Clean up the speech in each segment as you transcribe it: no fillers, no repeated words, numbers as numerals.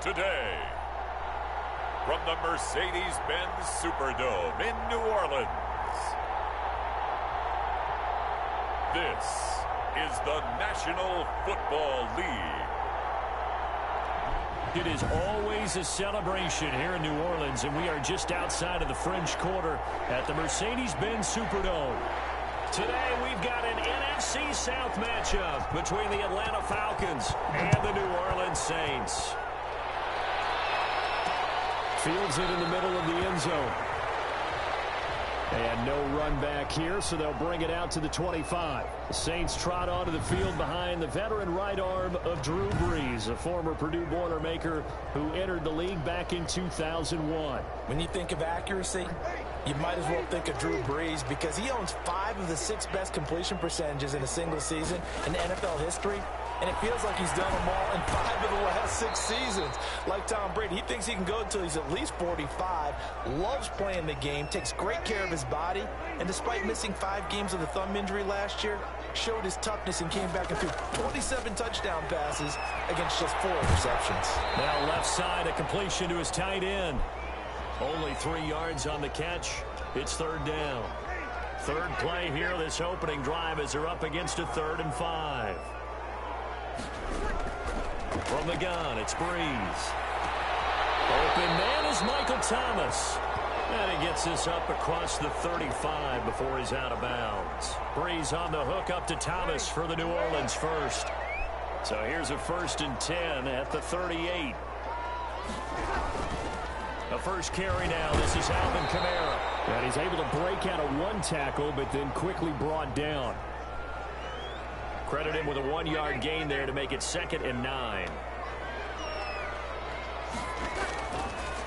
today. From the Mercedes-Benz Superdome in New Orleans, this is the National Football League. It is always a celebration here in New Orleans, and we are just outside of the French Quarter at the Mercedes-Benz Superdome. Today, we've got an NFC South matchup between the Atlanta Falcons and the New Orleans Saints. Fields it in the middle of the end zone. And no run back here, so they'll bring it out to the 25. The Saints trot onto the field behind the veteran right arm of Drew Brees, a former Purdue Boilermaker who entered the league back in 2001. When you think of accuracy, you might as well think of Drew Brees because he owns 5 of the 6 best completion percentages in a single season in NFL history. And it feels like he's done them all in 5 of the last 6 seasons. Like Tom Brady, he thinks he can go until he's at least 45, loves playing the game, takes great care of his body, and despite missing 5 games with a thumb injury last year, showed his toughness and came back and threw 27 touchdown passes against just 4 interceptions. Now left side, a completion to his tight end. Only 3 yards on the catch. It's third down. Third play here, this opening drive as they're up against a 3rd and 5. From the gun, it's Brees. Open man is Michael Thomas. And he gets this up across the 35 before he's out of bounds. Brees on the hook up to Thomas for the New Orleans first. So here's a 1st and 10 at the 38. The first carry now. This is Alvin Kamara. And he's able to break out of 1 tackle, but then quickly brought down. Credit him with a 1-yard gain there to make it 2nd and 9.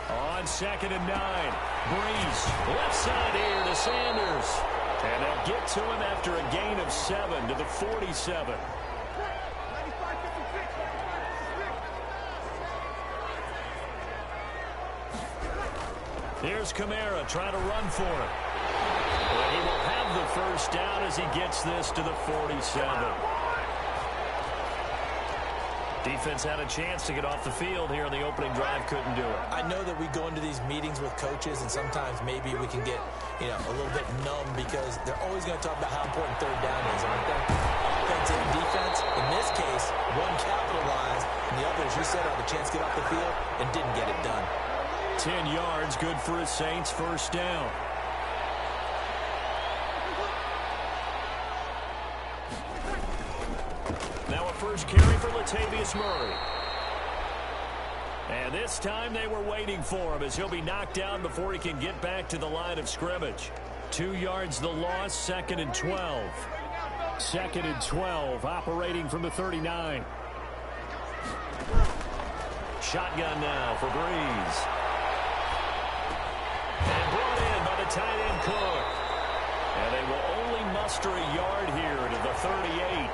On 2nd and 9, Brees, left side here to Sanders. And they'll get to him after a gain of 7 to the 47. Here's Kamara trying to run for it. And he will have the first down as he gets this to the 47. Defense had a chance to get off the field here in the opening drive, couldn't do it. I know that we go into these meetings with coaches, and sometimes maybe we can get, a little bit numb because they're always going to talk about how important third down is, aren't they? Offense and defense. In this case, one capitalized, and the other, as you said, had a chance to get off the field and didn't get it done. 10 yards, good for his Saints, first down. Now a first carry for Latavius Murray. And this time they were waiting for him as he'll be knocked down before he can get back to the line of scrimmage. 2 yards the loss, 2nd and 12. 2nd and 12, operating from the 39. Shotgun now for Brees. And brought in by the tight end Cook. And they will only muster a yard here to the 38.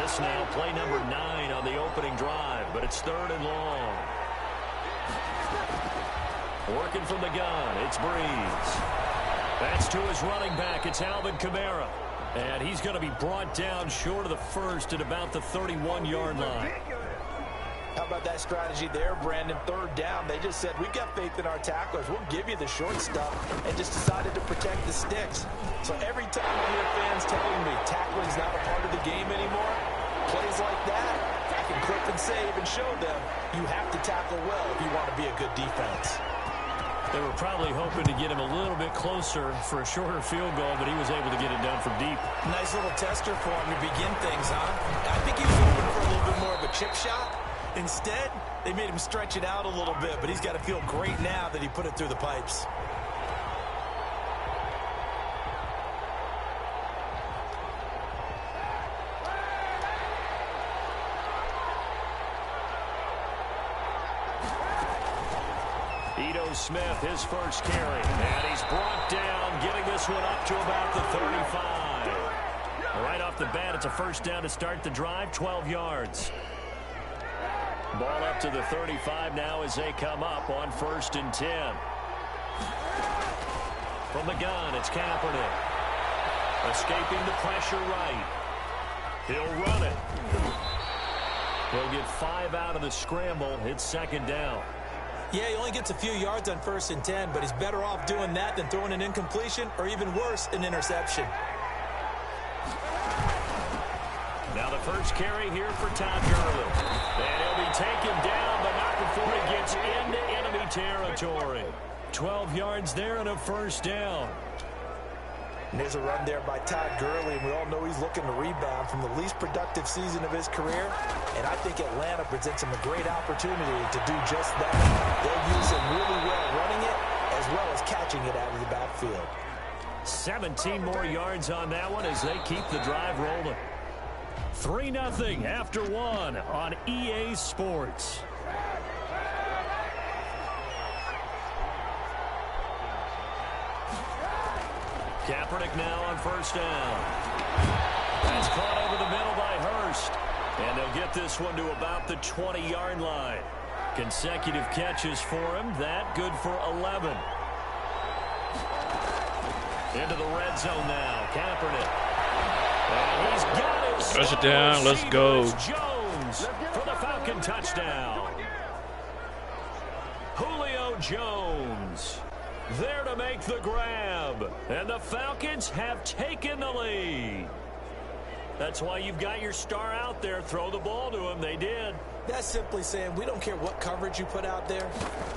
This now play number 9 on the opening drive, but it's 3rd and long. Working from the gun, it's Brees. That's to his running back, it's Alvin Kamara. And he's going to be brought down short of the first at about the 31-yard line. How about that strategy there, Brandon? 3rd down. They just said, we've got faith in our tacklers. We'll give you the short stuff, and just decided to protect the sticks. So every time I hear fans telling me tackling's not a part of the game anymore, plays like that, I can clip and save and show them you have to tackle well if you want to be a good defense. They were probably hoping to get him a little bit closer for a shorter field goal, but he was able to get it done from deep. Nice little tester for him to begin things, huh? I think he was hoping for a little bit more of a chip shot. Instead, they made him stretch it out a little bit, but he's got to feel great now that he put it through the pipes. Ito Smith, his first carry. And he's brought down, getting this one up to about the 35. Right off the bat, it's a first down to start the drive, 12 yards. Ball up to the 35 now as they come up on 1st and 10. From the gun, it's Kaepernick. Escaping the pressure right. He'll run it. He'll get 5 out of the scramble. It's second down. Yeah, he only gets a few yards on 1st and 10, but he's better off doing that than throwing an incompletion or even worse, an interception. Now the first carry here for Todd Gurley. And he'll be taken down, but not before he gets into enemy territory. 12 yards there and a first down. And there's a run there by Todd Gurley, and we all know he's looking to rebound from the least productive season of his career. And I think Atlanta presents him a great opportunity to do just that. They'll use him really well running it as well as catching it out of the backfield. 17 more yards on that one as they keep the drive rolling. 3-0 after 1 on EA Sports. Kaepernick now on first down. That's caught over the middle by Hurst. And they'll get this one to about the 20-yard line. Consecutive catches for him. That good for 11. Into the red zone now. Kaepernick. And he's got his Rush it down. Let's go. Jones for the Falcon touchdown. Julio Jones there to make the grab. And the Falcons have taken the lead. That's why you've got your star out there. Throw the ball to him. They did. That's simply saying we don't care what coverage you put out there.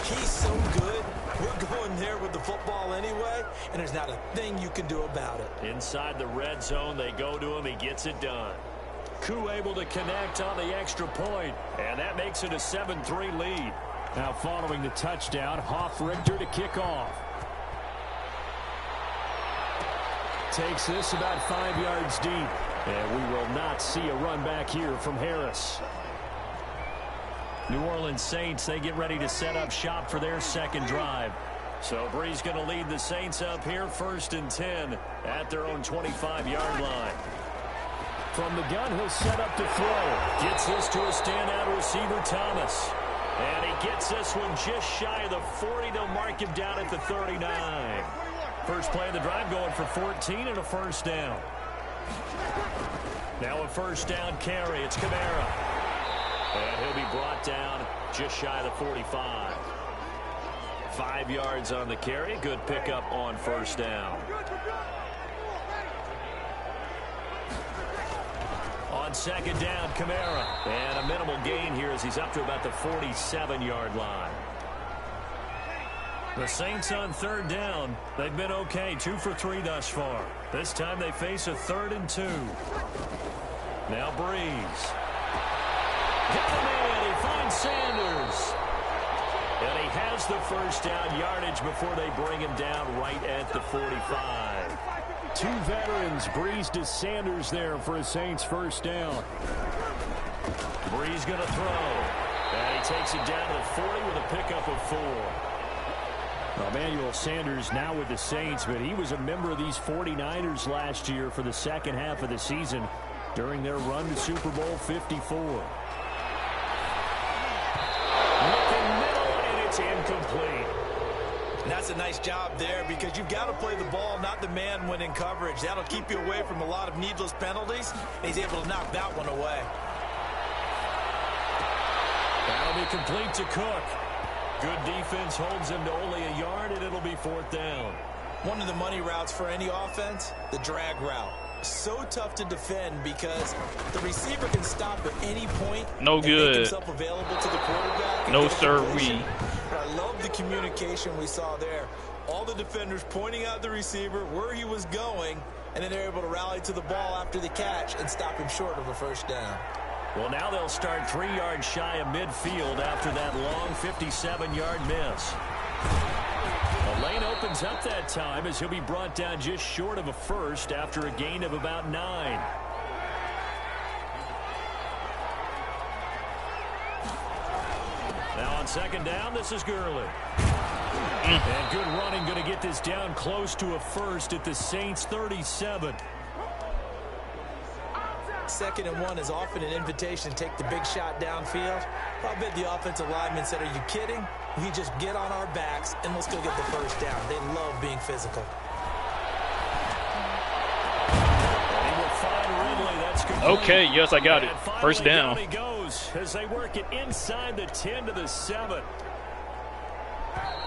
He's so good. We're going there with the football anyway, and there's not a thing you can do about it. Inside the red zone, they go to him. He gets it done. Koo able to connect on the extra point, and that makes it a 7-3 lead. Now following the touchdown, Hoff-Richter to kick off. Takes this about 5 yards deep. And we will not see a run back here from Harris. New Orleans Saints, they get ready to set up shop for their second drive. So Brees going to lead the Saints up here 1st and 10 at their own 25-yard line. From the gun, he'll set up to throw. Gets this to a standout receiver, Thomas. And he gets this one just shy of the 40. They'll mark him down at the 39. First play of the drive going for 14 and a first down. Now a first down carry. It's Kamara. And he'll be brought down just shy of the 45. 5 yards on the carry. Good pickup on first down. On second down, Kamara. And a minimal gain here as he's up to about the 47-yard line. The Saints on third down. They've been okay. 2 for 3 thus far. This time they face a 3rd and 2. Now Brees. Got a man. He finds Sanders. And he has the first down yardage before they bring him down right at the 45. 2 veterans, Brees to Sanders there for a Saints first down. Brees going to throw. And he takes it down to the 40 with a pickup of 4. Emmanuel Sanders now with the Saints, but he was a member of these 49ers last year for the second half of the season during their run to Super Bowl 54. Looking middle, and it's incomplete. And that's a nice job there because you've got to play the ball, not the man when in coverage. That'll keep you away from a lot of needless penalties. And he's able to knock that one away. That'll be complete to Cook. Good defense holds him to only a yard, and it'll be 4th down. One of the money routes for any offense, the drag route. So tough to defend because the receiver can stop at any point. No good. Make himself available to the quarterback. No sirree. I love the communication we saw there. All the defenders pointing out the receiver, where he was going, and then they're able to rally to the ball after the catch and stop him short of a first down. Well, now they'll start 3 yards shy of midfield after that long 57-yard miss. The lane opens up that time as he'll be brought down just short of a first after a gain of about 9. Now on second down, this is Gurley. And good running, going to get this down close to a first at the Saints' 37. 2nd and 1 is often an invitation to take the big shot downfield. I bet the offensive lineman said, are you kidding? We just get on our backs and let's go get the first down. They love being physical. And he will find Ridley. That's good Okay, yes, I got it. First down. He goes as they work it inside the 10 to the 7.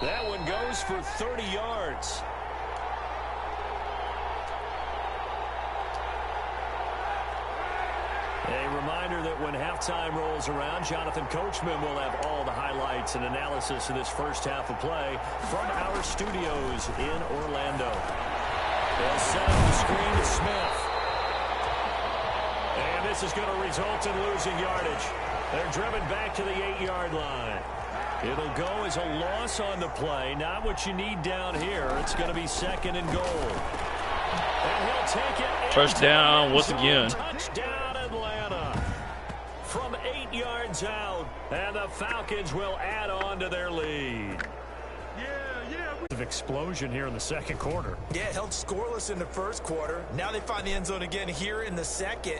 That one goes for 30 yards. A reminder that when halftime rolls around, Jonathan Coachman will have all the highlights and analysis of this first half of play from our studios in Orlando. They'll set up the screen to Smith. And this is going to result in losing yardage. They're driven back to the 8-yard line. It'll go as a loss on the play. Not what you need down here. It's going to be 2nd and goal. And he'll take it. First down once again. Touchdown, Atlanta. From 8 yards out. And the Falcons will add on to their lead. Explosion here in the second quarter. Yeah, held scoreless in the first quarter. Now they find the end zone again here in the second.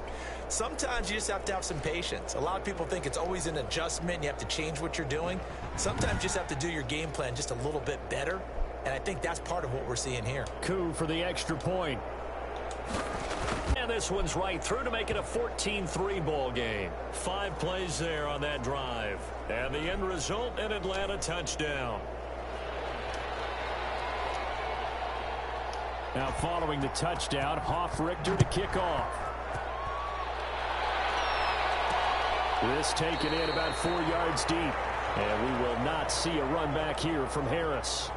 Sometimes you just have to have some patience. A lot of people think it's always an adjustment. You have to change what you're doing. Sometimes you just have to do your game plan just a little bit better. And I think that's part of what we're seeing here. Coup for the extra point. And this one's right through to make it a 14-3 ball game. 5 plays there on that drive. And the end result, an Atlanta touchdown. Now following the touchdown, Hoff-Richter to kick off. This taken in about 4 yards deep. And we will not see a run back here from Harris.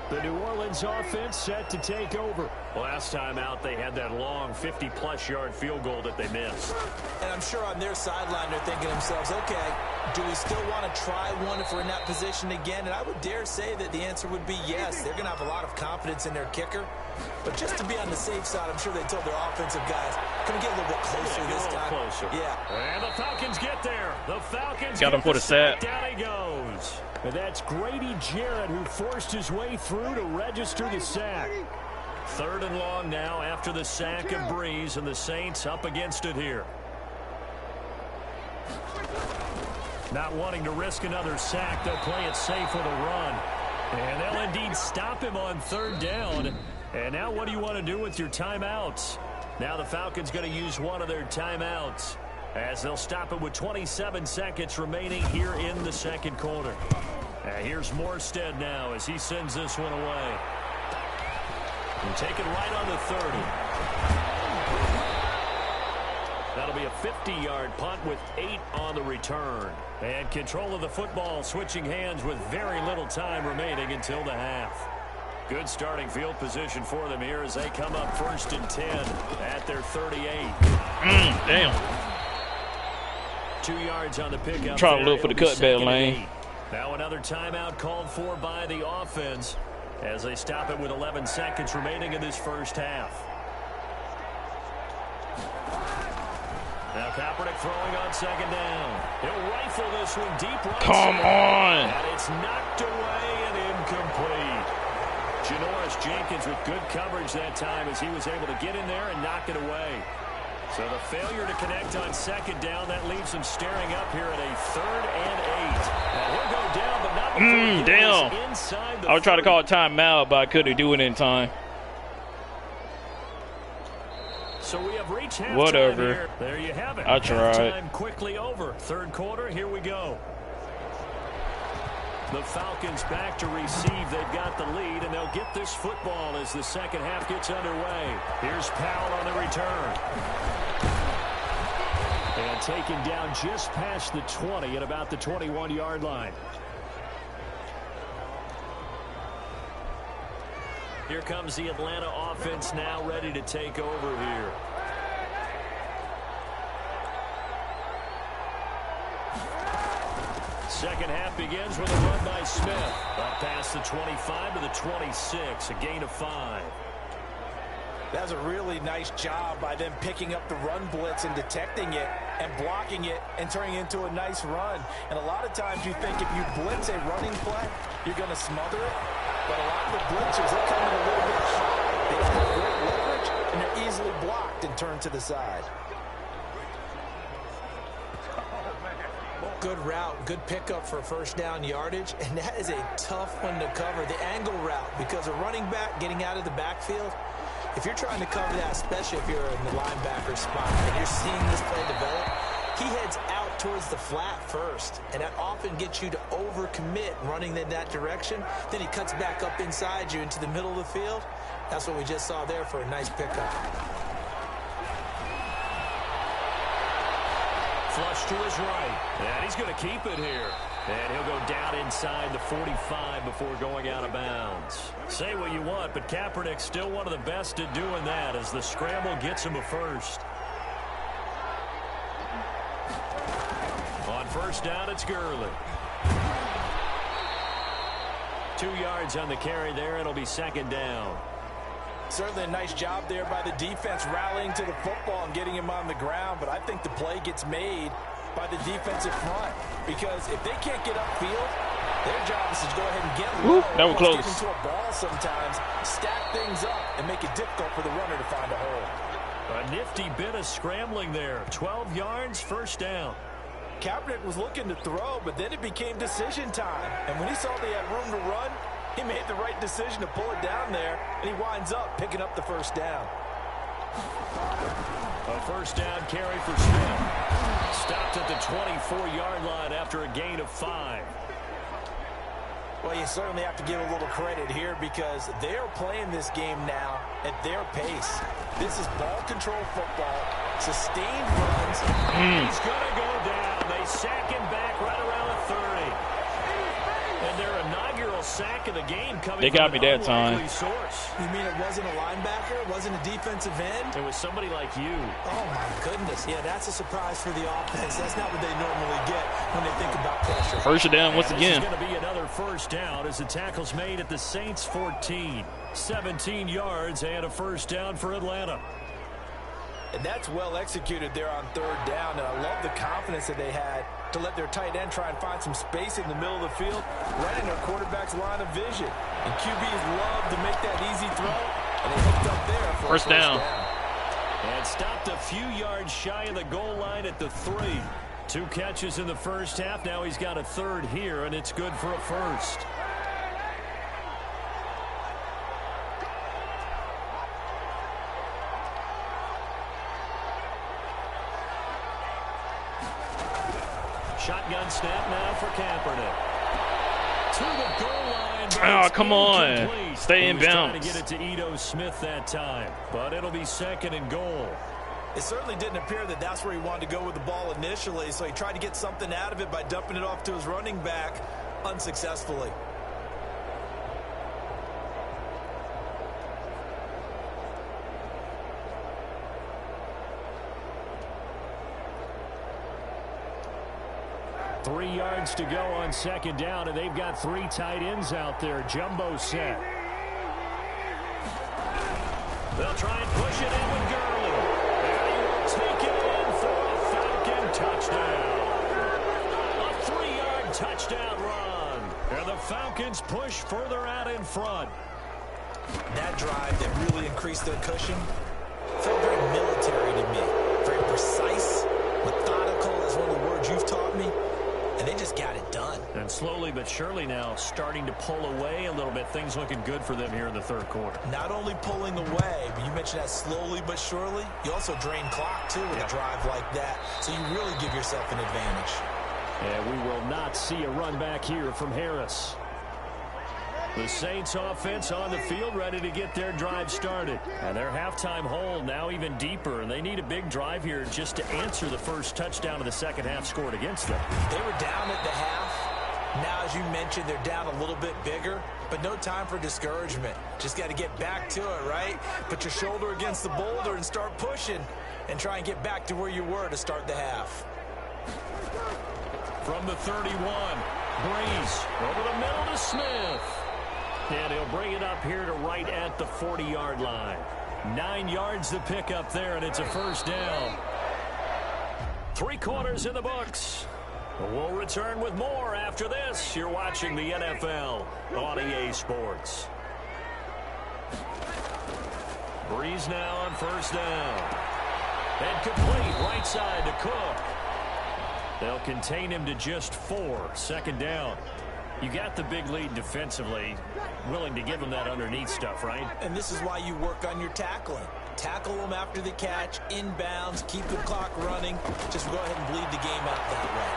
The New Orleans offense set to take over. Last time out, they had that long 50-plus yard field goal that they missed. And I'm sure on their sideline, they're thinking to themselves, okay, do we still want to try one if we're in that position again? And I would dare say that the answer would be yes. They're going to have a lot of confidence in their kicker. But just to be on the safe side, I'm sure they told their offensive guys, can we get a little bit closer this time? Closer. Yeah. And the Falcons get there. The Falcons got him for the sack. Down he goes. And that's Grady Jarrett who forced his way through to register the sack. 3rd and long now after the sack of Breeze, and the Saints up against it here. Not wanting to risk another sack, they'll play it safe with a run. And they'll indeed stop him on 3rd down. And now what do you want to do with your timeouts? Now the Falcons going to use one of their timeouts as they'll stop it with 27 seconds remaining here in the second quarter. Here's Morstead now as he sends this one away. And take it right on the 30. That'll be a 50-yard punt with 8 on the return. And control of the football switching hands with very little time remaining until the half. Good starting field position for them here as they come up 1st and 10 at their 38. Damn. 2 yards on the pickup. Trying to look for the cutback lane. Now another timeout called for by the offense as they stop it with 11 seconds remaining in this first half. Now Kaepernick throwing on 2nd down. He'll rifle this one deep right. Come on. And it's knocked away and incomplete. Janoris Jenkins with good coverage that time as he was able to get in there and knock it away. So the failure to connect on 2nd down, that leaves him staring up here at a 3rd and 8. Now he'll go down, but not before damn. Inside the I was trying to call a timeout, but I couldn't do it in time. So we have reached halftime. Whatever. Here. There you have it. I tried. Halftime quickly over. 3rd quarter, here we go. The Falcons back to receive. They've got the lead, and they'll get this football as the second half gets underway. Here's Powell on the return. And taken down just past the 20 at about the 21-yard line. Here comes the Atlanta offense now ready to take over here. Second half begins with a run by Smith. Up past the 25 to the 26, a gain of 5. That was a really nice job by them picking up the run blitz and detecting it and blocking it and turning it into a nice run. And a lot of times you think if you blitz a running play, you're going to smother it. But a lot of the blitzers, they come in a little bit high. They don't have great leverage, and they're easily blocked and turned to the side. Good route, good pickup for 1st down yardage, and that is a tough one to cover, the angle route, because a running back getting out of the backfield, If you're trying to cover that, especially if you're in the linebacker spot, and you're seeing this play develop, he heads out towards the flat first, and that often gets you to overcommit running in that direction. Then he cuts back up inside you into the middle of the field. That's what we just saw there for a nice pickup. Flush to his right, and he's going to keep it here. And he'll go down inside the 45 before going out of bounds. Say what you want, but Kaepernick's still one of the best at doing that as the scramble gets him a first. On first down, it's Gurley. 2 yards on the carry there. It'll be second down. Certainly a nice job there by the defense rallying to the football and getting him on the ground, but I think the play gets made by the defensive front, because if they can't get upfield, their job is to go ahead and get low. That was close. Get into a ball sometimes, stack things up, and make it difficult for the runner to find a hole. A nifty bit of scrambling there. 12 yards, first down. Kaepernick was looking to throw, but then it became decision time. And when he saw they had room to run, he made the right decision to pull it down there, and he winds up picking up the first down. A first down carry for Smith. Stopped at the 24-yard line after a gain of 5. Well, you certainly have to give a little credit here because they're playing this game now at their pace. This is ball control football, sustained runs. He's going to go down. They sack him back right around the 30. And their inaugural sack of the game coming They got from me an that time. unlikely source. You mean it wasn't a linebacker? It wasn't a defensive end? It was somebody like you. Oh, my goodness. Yeah, that's a surprise for the offense. That's not what they normally get when they think about pressure. First down once again. This is going to be another first down as the tackle's made at the Saints 14. 17 yards and a first down for Atlanta. And that's well executed there on third down. And I love the confidence that they had to let their tight end try and find some space in the middle of the field, right in their quarterback's line of vision. And QBs love to make that easy throw, and they hooked up there for first down. And stopped a few yards shy of the goal line at the 3. 2 catches in the first half. Now he's got a third here, and it's good for a first. Shotgun snap now for Kaepernick. To the goal line. Oh, come on. Stay in bounds. Trying to get it to Ito Smith that time, but it'll be second and goal. It certainly didn't appear that that's where he wanted to go with the ball initially, so he tried to get something out of it by dumping it off to his running back unsuccessfully. Three yards to go on second down, and they've got 3 tight ends out there. Jumbo set. They'll try and push it in with Gurley. And he will take it in for a Falcon touchdown. A 3-yard touchdown run. And the Falcons push further out in front. That drive that really increased their cushion felt very military to me. Very precise, methodical is one of the words you've taught me. And they just got it done. And slowly but surely now starting to pull away a little bit. Things looking good for them here in the third quarter. Not only pulling away, but you mentioned that slowly but surely. You also drain clock, too, with a drive like that. So you really give yourself an advantage. And we will not see a run back here from Harris. The Saints offense on the field ready to get their drive started. And their halftime hole now even deeper. And they need a big drive here just to answer the first touchdown of the second half scored against them. They were down at the half. Now, as you mentioned, they're down a little bit bigger. But no time for discouragement. Just got to get back to it, right? Put your shoulder against the boulder and start pushing. And try and get back to where you were to start the half. From the 31, Breeze over the middle to Smith. And he'll bring it up here to right at the 40-yard line. 9 yards to pick up there, and it's a first down. 3 quarters in the books. We'll return with more after this. You're watching the NFL on EA Sports. Breeze now on first down. And complete right side to Cook. They'll contain him to just 4. Second down. You got the big lead defensively, willing to give them that underneath stuff, right? And this is why you work on your tackling. Tackle them after the catch, inbounds, keep the clock running. Just go ahead and bleed the game out that way.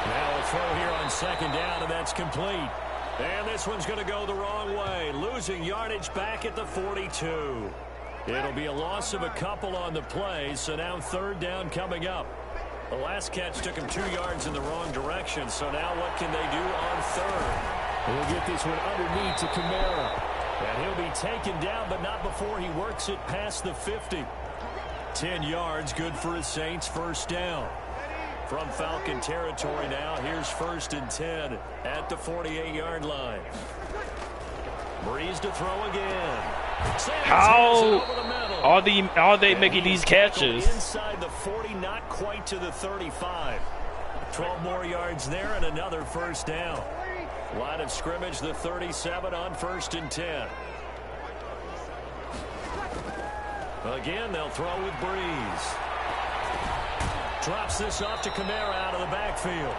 Now a throw here on second down, and that's complete. And this one's going to go the wrong way, losing yardage back at the 42. It'll be a loss of a couple on the play, so now third down coming up. The last catch took him 2 yards in the wrong direction, so now what can they do on third? We'll get this one underneath to Kamara. And he'll be taken down, but not before he works it past the 50. 10 yards, good for his Saints, first down. From Falcon territory now, here's 1st and 10 at the 48-yard line. Breeze to throw again. How are they making these catches? Inside the 40, not quite to the 35. 12 more yards there and another first down. Line of scrimmage, the 37 on 1st and 10. Again, they'll throw with Breeze. Drops this off to Kamara out of the backfield.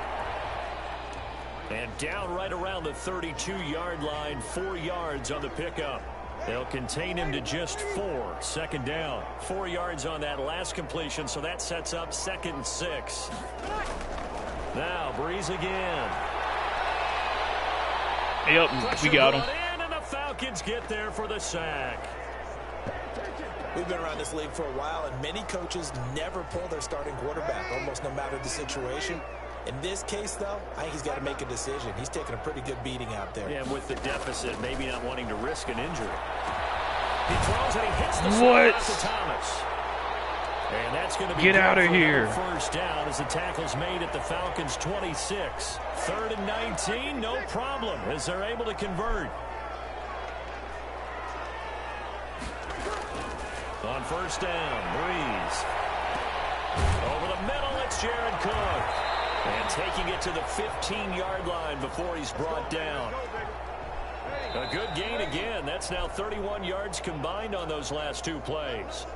And down right around the 32-yard line, 4 yards on the pickup. They'll contain him to just 4. Second down. 4 yards on that last completion, so that sets up 2nd and 6. Now, Breeze again. Yep, we got him. And the Falcons get there for the sack. We've been around this league for a while, and many coaches never pull their starting quarterback, almost no matter the situation. In this case, though, I think he's got to make a decision. He's taking a pretty good beating out there. Yeah, with the deficit, maybe not wanting to risk an injury. He throws and he hits the to Thomas. And that's going to be get out of here. First down as the tackle's made at the Falcons 26. 3rd and 19, no problem as they're able to convert. On first down, Breeze. Over the middle, it's Jared Cook. And taking it to the 15-yard line before he's brought down. A good gain again. That's now 31 yards combined on those last 2 plays.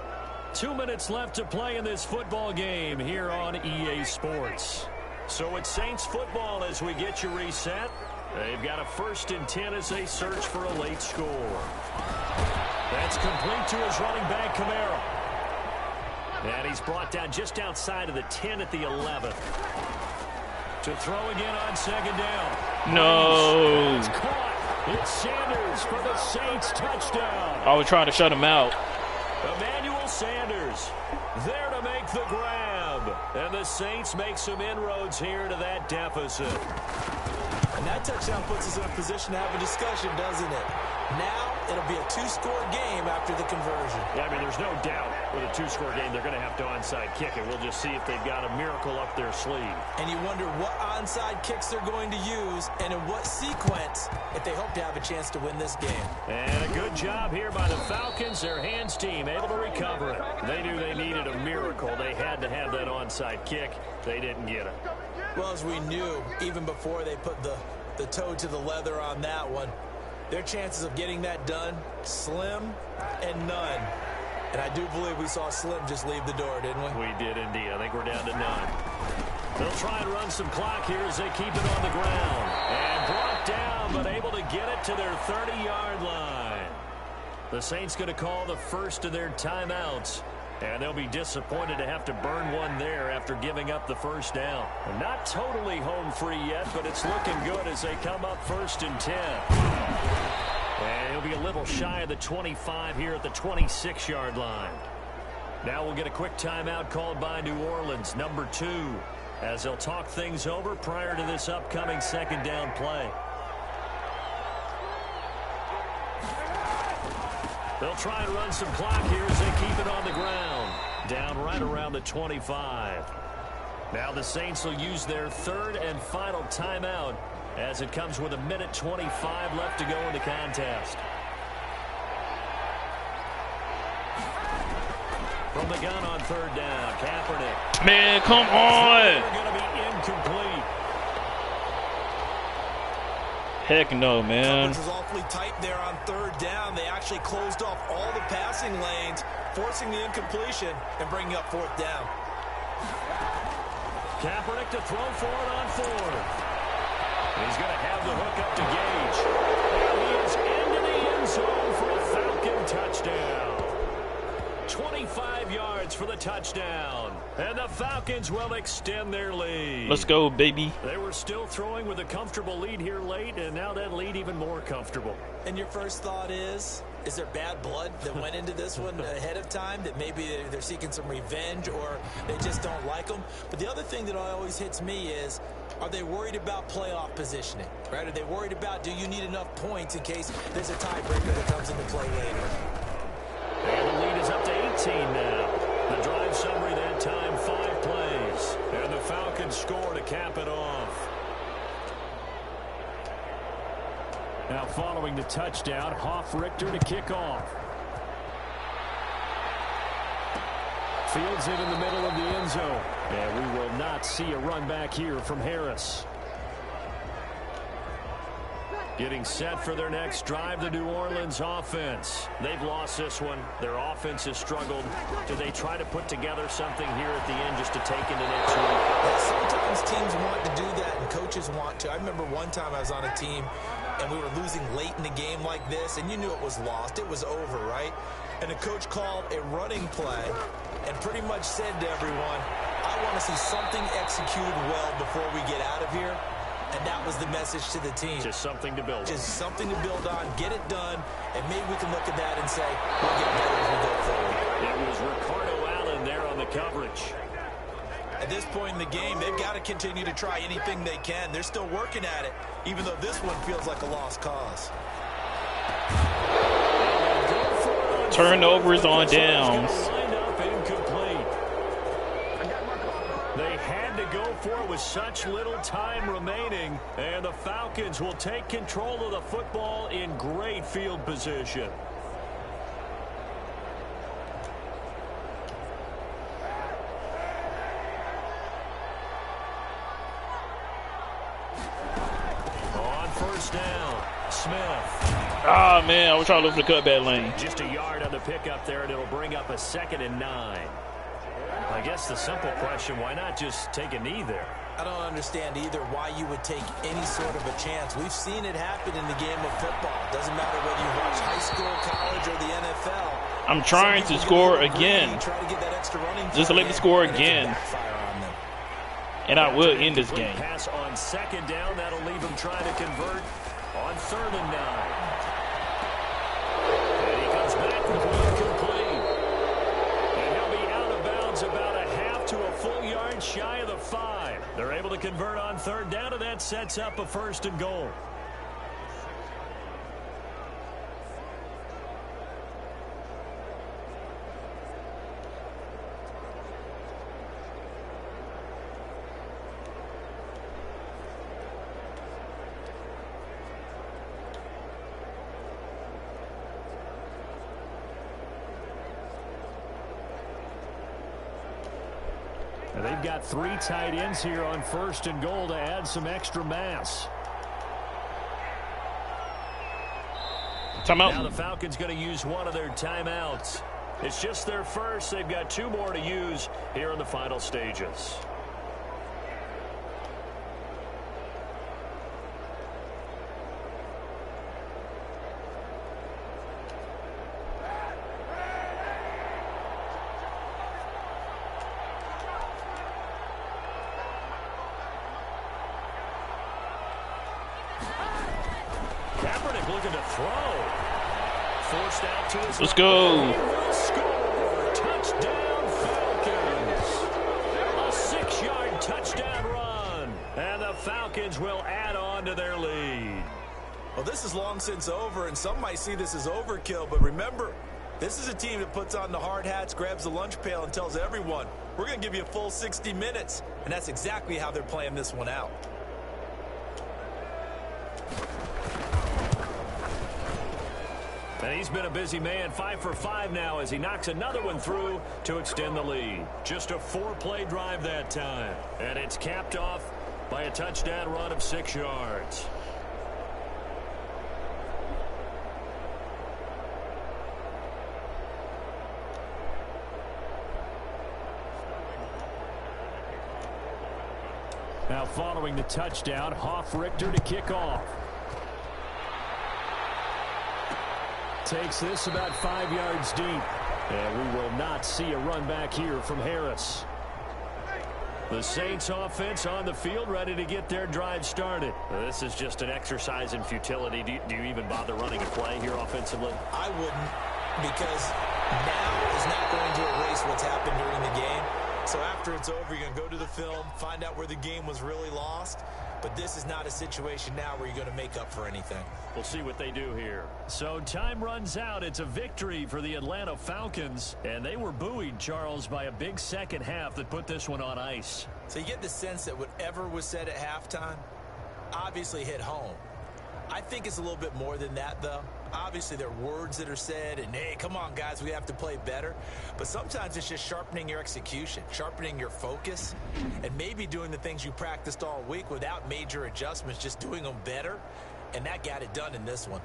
2 minutes left to play in this football game here on EA Sports. So it's Saints football as we get you reset. They've got a 1st and 10 as they search for a late score. That's complete to his running back, Kamara. And he's brought down just outside of the 10 at the 11th. To throw again on second down. No. It's caught. It's Sanders for the Saints touchdown. I was trying to shut him out. Emmanuel Sanders there to make the grab. And the Saints make some inroads here to that deficit. And that touchdown puts us in a position to have a discussion, doesn't it? Now it'll be a 2-score game after the conversion. Yeah, I mean, there's no doubt with a 2-score game they're going to have to onside kick it. We'll just see if they've got a miracle up their sleeve. And you wonder what onside kicks they're going to use and in what sequence if they hope to have a chance to win this game. And a good job here by the Falcons, their hands team, able to recover it. They knew they needed a miracle. They had to have that onside kick. They didn't get it. Well, as we knew, even before they put the toe to the leather on that one, their chances of getting that done, slim and none. And I do believe we saw Slim just leave the door, didn't we? We did indeed. I think we're down to none. They'll try and run some clock here as they keep it on the ground. And brought down, but able to get it to their 30-yard line. The Saints going to call the first of their timeouts. And they'll be disappointed to have to burn one there after giving up the first down. Not totally home free yet, but it's looking good as they come up 1st and 10. And he'll be a little shy of the 25 here at the 26-yard line. Now we'll get a quick timeout called by New Orleans, number 2, as they'll talk things over prior to this upcoming second down play. They'll try and run some clock here as they keep it on the ground. Down right around the 25. Now the Saints will use their 3rd and final timeout as it comes with 1:25 left to go in the contest. From the gun on 3rd down, Kaepernick. Man, come on. They're going to be incomplete. Heck no, man. Coverage was awfully tight there on 3rd down. They actually closed off all the passing lanes, forcing the incompletion and bringing up 4th down. Kaepernick to throw for it on 4th. And he's going to have the hook up to Gage. And he is into the end zone for a Falcon touchdown. 25 yards for the touchdown. And the Falcons will extend their lead. Let's go, baby. They were still throwing with a comfortable lead here late, and now that lead even more comfortable. And your first thought is there bad blood that went into this one ahead of time, that maybe they're seeking some revenge or they just don't like them? But the other thing that always hits me is, are they worried about playoff positioning, right? Are they worried about, do you need enough points in case there's a tiebreaker that comes into play later? And the lead is up to 18 now. The drive summary that time, 5 plays. And the Falcons score to cap it off. Now following the touchdown, Hoff-Richter to kick off. Fields it in the middle of the end zone. And we will not see a run back here from Harris. Getting set for their next drive, the New Orleans offense. They've lost this one. Their offense has struggled. Do they try to put together something here at the end just to take into next week? Well, sometimes teams want to do that and coaches want to. I remember one time I was on a team and we were losing late in the game like this, and you knew it was lost. It was over, right? And the coach called a running play and pretty much said to everyone, I want to see something executed well before we get out of here. And that was the message to the team. Just something to build on. Just something to build on, get it done, and maybe we can look at that and say, we'll get better as we go forward. It was Ricardo Allen there on the coverage. At this point in the game, they've got to continue to try anything they can. They're still working at it, even though this one feels like a lost cause. Turnovers on downs. They had to go for it with such little time remaining, and the Falcons will take control of the football in great field position. On first down, Smith. Ah, man, I was trying to look for the cutback lane. Just a yard on the pickup there, and it'll bring up a 2nd and 9. I guess the simple question, why not just take a knee there? I don't understand either why you would take any sort of a chance. We've seen it happen in the game of football. Doesn't matter whether you watch high school, college, or the NFL. I'm trying to score again. Try to get that extra running Just let me score again. And I will end this game. Pass on 2nd down. That'll leave him trying to convert on 3rd and 9. And he comes back with one complete. And he'll be out of bounds about a half to a full yard shy of the 5. They're able to convert on 3rd down, and that sets up a 1st and goal. They've got 3 tight ends here on 1st and goal to add some extra mass. Timeout. Now the Falcons going to use one of their timeouts. It's just their first. They've got 2 more to use here in the final stages. Looking to throw. Forced out to his Let's go. He will score. Touchdown Falcons. A 6-yard touchdown run. And the Falcons will add on to their lead. Well, this is long since over, and some might see this as overkill, but remember, this is a team that puts on the hard hats, grabs the lunch pail, and tells everyone, we're going to give you a full 60 minutes. And that's exactly how they're playing this one out. And he's been a busy man, 5 for 5 now as he knocks another one through to extend the lead. Just a 4-play drive that time. And it's capped off by a touchdown run of 6 yards. Now following the touchdown, Hoff-Richter to kick off. Takes this about 5 yards deep. And we will not see a run back here from Harris. The Saints offense on the field, ready to get their drive started. This is just an exercise in futility. Do you even bother running a play here offensively? I wouldn't, because now is not going to erase what's happened during the game. So after it's over, you're going to go to the film, find out where the game was really lost. But this is not a situation now where you're going to make up for anything. We'll see what they do here. So time runs out. It's a victory for the Atlanta Falcons. And they were buoyed, Charles, by a big second half that put this one on ice. So you get the sense that whatever was said at halftime obviously hit home. I think it's a little bit more than that, though. Obviously, there are words that are said, and, hey, come on, guys, we have to play better. But sometimes it's just sharpening your execution, sharpening your focus, and maybe doing the things you practiced all week without major adjustments, just doing them better. And that got it done in this one.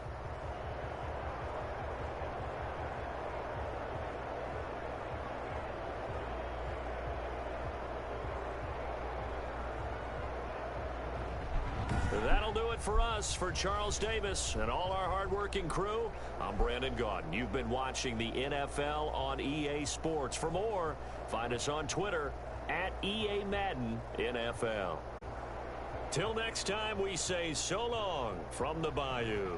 That'll do it for us. For Charles Davis and all our hardworking crew, I'm Brandon Gaudin. You've been watching the NFL on EA Sports. For more, find us on Twitter at EA Madden NFL. Till next time, we say so long from the Bayou.